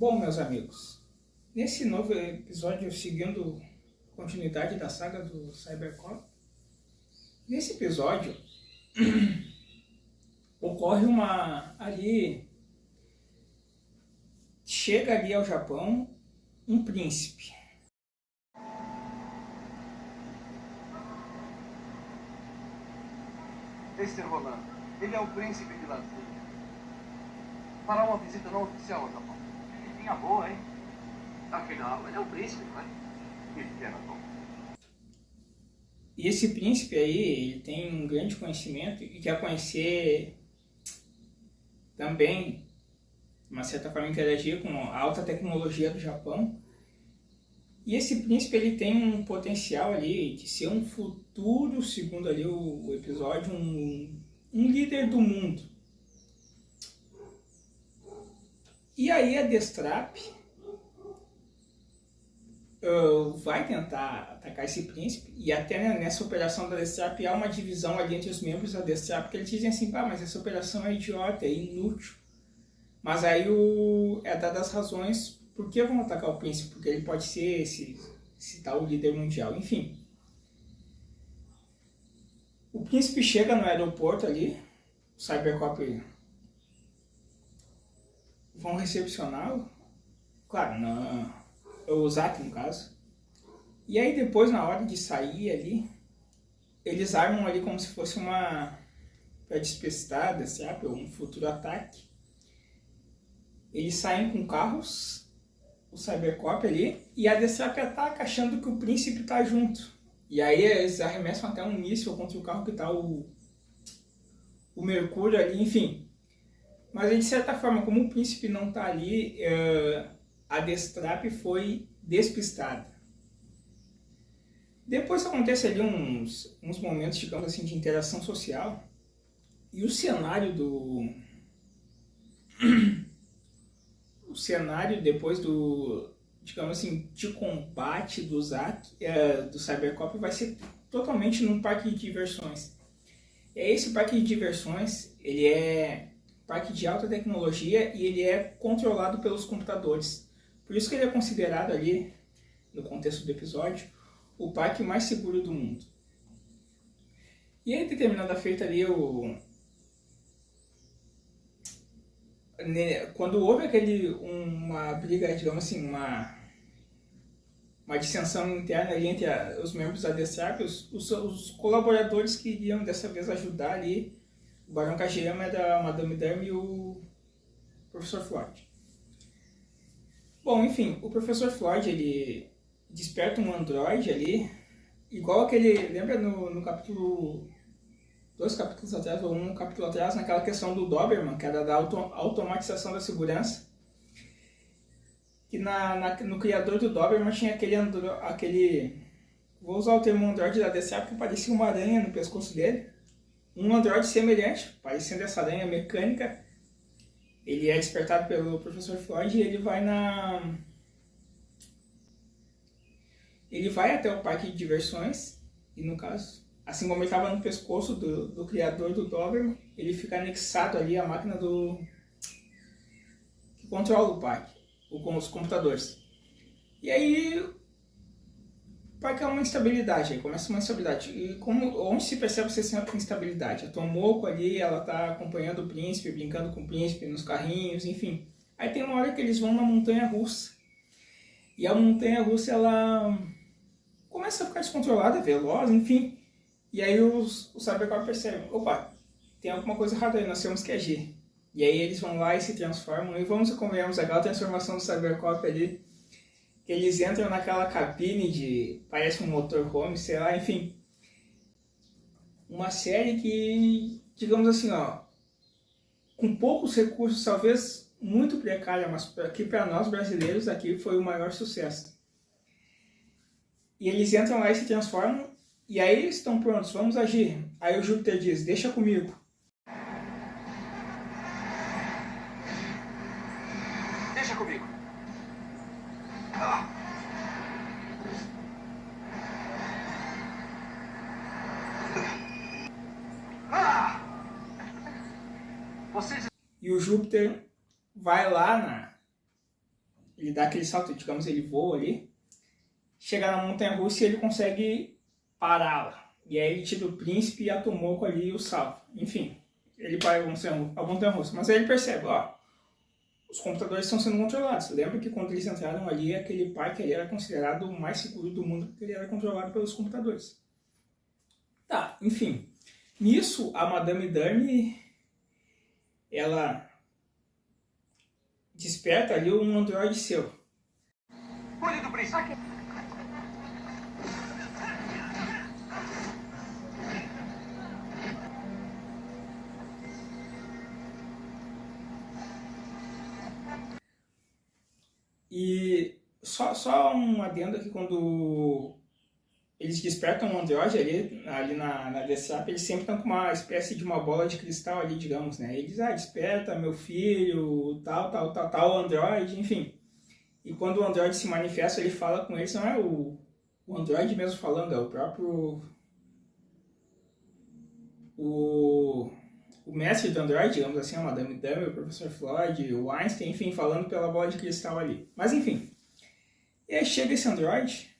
Bom, meus amigos, nesse novo episódio, seguindo a continuidade da saga do Cybercop, nesse episódio ocorre chega ali ao Japão um príncipe. Este é Roland. Ele é o príncipe de Lazul. Fará uma visita não oficial ao Japão. Tinha boa, hein? Afinal, ele é o príncipe, não é? Ele quer razão. E esse príncipe aí, ele tem um grande conhecimento e quer conhecer também, de uma certa forma, interagir com a alta tecnologia do Japão. E esse príncipe, ele tem um potencial ali de ser um futuro, segundo ali o episódio, um líder do mundo. E aí a Destrap vai tentar atacar esse príncipe, e até nessa operação da Destrap há uma divisão ali entre os membros da Destrap, que eles dizem assim, mas essa operação é idiota, é inútil. Mas aí é dadas as razões por que vão atacar o príncipe, porque ele pode ser esse tal líder mundial, enfim. O príncipe chega no aeroporto ali, o Cybercop vão recepcioná-lo, claro, o Zack no caso. E aí depois, na hora de sair ali, eles armam ali como se fosse para despistar, sabe, um futuro ataque. Eles saem com carros, o Cybercop ali, e a Destrap ataca achando que o príncipe tá junto. E aí eles arremessam até um míssil contra o carro que tá o Mercúrio ali, enfim. Mas de certa forma, como o príncipe não tá ali, a Destrap foi despistada. Depois acontece ali uns momentos, digamos assim, de interação social. E o cenário o cenário depois digamos assim, de combate do Zack, do Cybercop, vai ser totalmente num parque de diversões. E esse parque de diversões, ele é parque de alta tecnologia e ele é controlado pelos computadores. Por isso que ele é considerado ali, no contexto do episódio, o parque mais seguro do mundo. E aí, determinada feita ali, quando houve uma briga, digamos assim, uma dissensão interna ali entre os membros da Destrap, os colaboradores que iriam dessa vez ajudar ali o Barão Kageyama, da Madame Derm e o Professor Floyd. Bom, enfim, o Professor Floyd, ele desperta um androide ali, igual aquele, lembra no capítulo, 2 capítulos atrás, ou um capítulo atrás, naquela questão do Doberman, que era da automatização da segurança, que no criador do Doberman tinha aquele, vou usar o termo androide da Destrap, que parecia uma aranha no pescoço dele, um androide semelhante, parecendo essa aranha mecânica. Ele é despertado pelo Professor Floyd e ele vai até o parque de diversões, e no caso, assim como ele estava no pescoço do criador do Doberman, ele fica anexado ali à máquina que controla o parque, com os computadores. E aí o parque é uma instabilidade, aí começa uma instabilidade. E onde se percebe essa instabilidade? A Tomoko ali, ela está acompanhando o príncipe, brincando com o príncipe nos carrinhos, enfim. Aí tem uma hora que eles vão na montanha-russa. E a montanha-russa, ela começa a ficar descontrolada, veloz, enfim. E aí o Cybercop percebe, opa, tem alguma coisa errada aí, nós temos que agir. E aí eles vão lá e se transformam, e convenhamos aquela transformação do Cybercop ali, que eles entram naquela cabine parece um motorhome, sei lá, enfim. Uma série que, digamos assim, com poucos recursos, talvez muito precária, mas aqui para nós brasileiros aqui foi o maior sucesso. E eles entram lá e se transformam, e aí eles estão prontos, vamos agir. Aí o Júpiter diz, deixa comigo. Deixa comigo. E o Júpiter vai lá ele dá aquele salto, digamos, ele voa ali, chega na montanha-russa e ele consegue pará-la. E aí ele tira o príncipe e a Tomoko ali e o salva. Enfim, ele para a montanha-russa. Mas aí ele percebe, ó, os computadores estão sendo controlados. Lembra que quando eles entraram ali, aquele parque ali era considerado o mais seguro do mundo, porque ele era controlado pelos computadores. Tá, enfim. Nisso, a Madame Durme, ela desperta ali um androide seu. Cuide do príncipe. Okay. E só um adendo aqui, quando eles despertam um androide ali na DSAP, eles sempre estão com uma espécie de uma bola de cristal ali, digamos, né? Eles, desperta meu filho, tal, androide, enfim. E quando o androide se manifesta, ele fala com eles, não é o androide mesmo falando, é o próprio... O mestre do Android, digamos assim, a Madame Durme, o Professor Floyd, o Einstein, enfim, falando pela bola de cristal ali. Mas enfim, e aí chega esse Android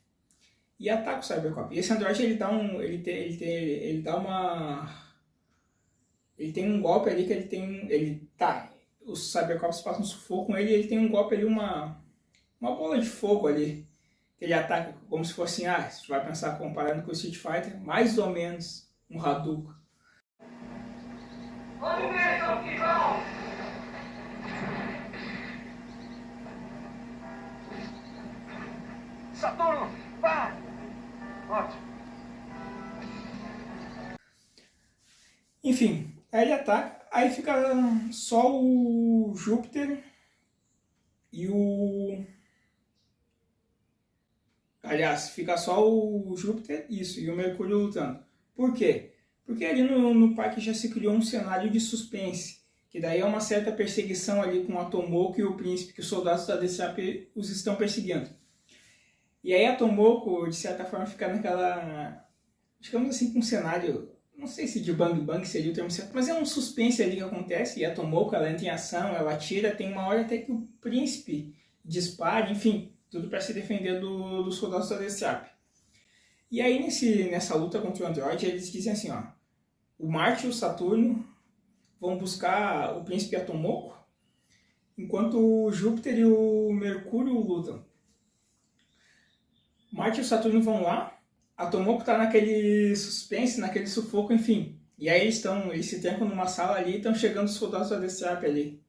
e ataca o Cybercop. E esse Android, ele tem um golpe ali que os Cybercops passam sufoco com ele e ele tem um golpe ali, uma bola de fogo ali, que ele ataca como se fosse, você vai pensar comparando com o Street Fighter, mais ou menos um Hadouken. Saturno, vá! Ótimo. Enfim, aí ele ataca, aí fica só o Júpiter e o... Aliás, fica só o Júpiter, e o Mercúrio lutando. Por quê? Porque ali no parque já se criou um cenário de suspense, que daí é uma certa perseguição ali com a Tomoko e o príncipe, que os soldados da DCAP os estão perseguindo. E aí a Tomoko, de certa forma, fica naquela, digamos assim, com um cenário, não sei se de bang bang seria o termo certo, mas é um suspense ali que acontece, e a Tomoko, ela entra em ação, ela atira, tem uma hora até que o príncipe dispara, enfim, tudo para se defender dos soldados da DCAP. E aí nessa luta contra o Android, eles dizem assim, ó, o Marte e o Saturno vão buscar o príncipe e a Tomoko, enquanto o Júpiter e o Mercúrio lutam. Marte e o Saturno vão lá, a Tomoko está naquele suspense, naquele sufoco, enfim. E aí eles se trancam numa sala ali e estão chegando os soldados da DCAP ali.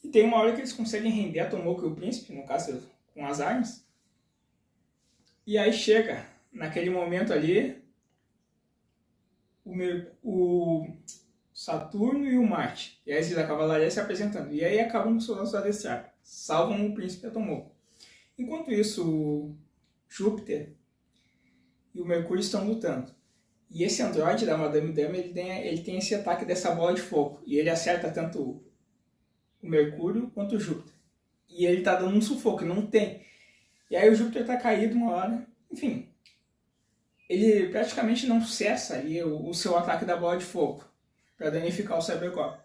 E tem uma hora que eles conseguem render a Tomoko e o príncipe, no caso com as armas. E aí chega, naquele momento ali, o Saturno e o Marte. E aí eles da cavalaria se apresentando. E aí acabam com os soldados da DCAP. Salvam o príncipe e a Tomoko. Enquanto isso, o Júpiter e o Mercúrio estão lutando. E esse androide da Madame Durme, ele tem esse ataque dessa bola de fogo. E ele acerta tanto o Mercúrio quanto o Júpiter. E ele tá dando um sufoco, não tem. E aí o Júpiter tá caído uma hora. Enfim, ele praticamente não cessa ali o seu ataque da bola de fogo para danificar o Cybercop.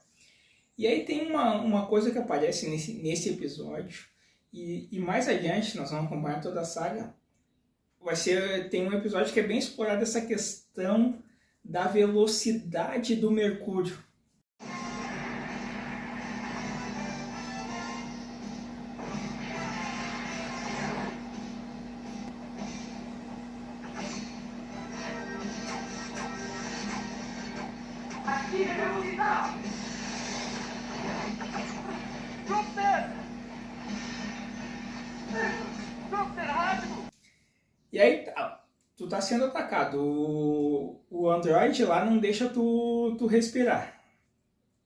E aí tem uma coisa que aparece nesse episódio. E mais adiante, nós vamos acompanhar toda a saga, tem um episódio que é bem explorado essa questão da velocidade do Mercúrio. Aqui é velocidade! Júpiter! Júpiter, rápido! E aí, tu tá sendo atacado. O Android lá não deixa tu respirar.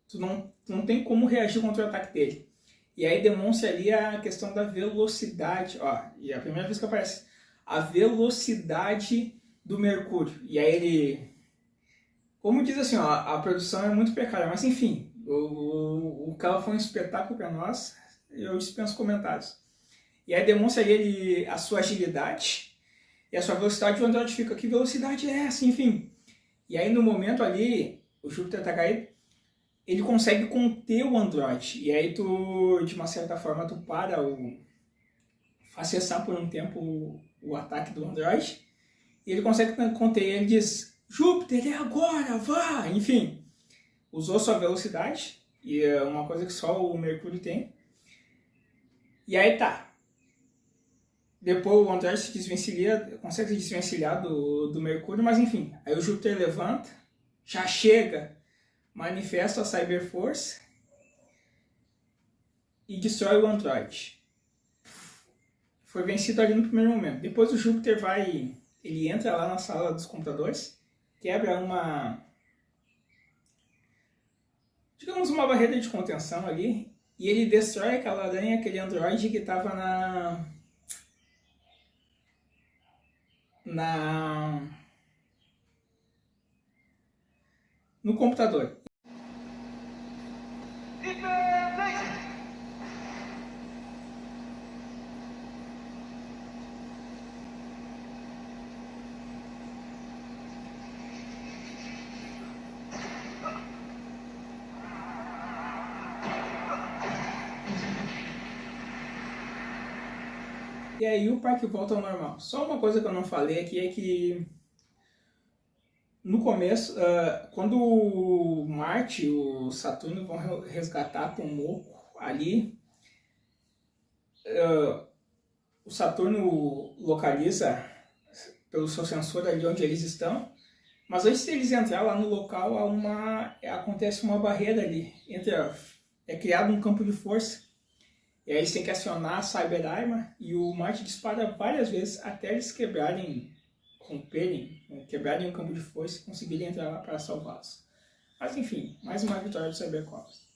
Tu não tem como reagir contra o ataque dele. E aí demonstra ali a questão da velocidade. Ó, e a primeira vez que aparece a velocidade do Mercúrio. E aí ele... Como diz assim, ó, a produção é muito precária. Mas enfim, o carro foi um espetáculo para nós. Eu dispenso comentários. E aí demonstra ali a sua agilidade e a sua velocidade. O Android fica, que velocidade é essa? Enfim. E aí no momento ali, o Júpiter tá caído, ele consegue conter o Android. E aí tu, de uma certa forma, tu para cessar por um tempo o ataque do Android. E ele consegue conter. Ele diz: Júpiter, é agora, vá! Enfim, usou sua velocidade, e é uma coisa que só o Mercúrio tem. E aí tá. Depois o Android se desvencilha, consegue se desvencilhar do Mercúrio, mas enfim. Aí o Júpiter levanta, já chega, manifesta a Cyberforce e destrói o Android. Foi vencido ali no primeiro momento. Depois o Júpiter ele entra lá na sala dos computadores, quebra digamos uma barreira de contenção ali, e ele destrói aquela aranha, aquele Android que estava no computador. E aí o parque volta ao normal. Só uma coisa que eu não falei aqui é que no começo, quando o Marte e o Saturno vão resgatar Tomoko ali, o Saturno localiza pelo seu sensor ali onde eles estão, mas antes de eles entrar lá no local, acontece uma barreira ali, é criado um campo de força. E aí eles têm que acionar a Cyber Arma e o Marte dispara várias vezes até eles quebrarem o campo de força e conseguirem entrar lá para salvá-los. Mas enfim, mais uma vitória do Cybercops.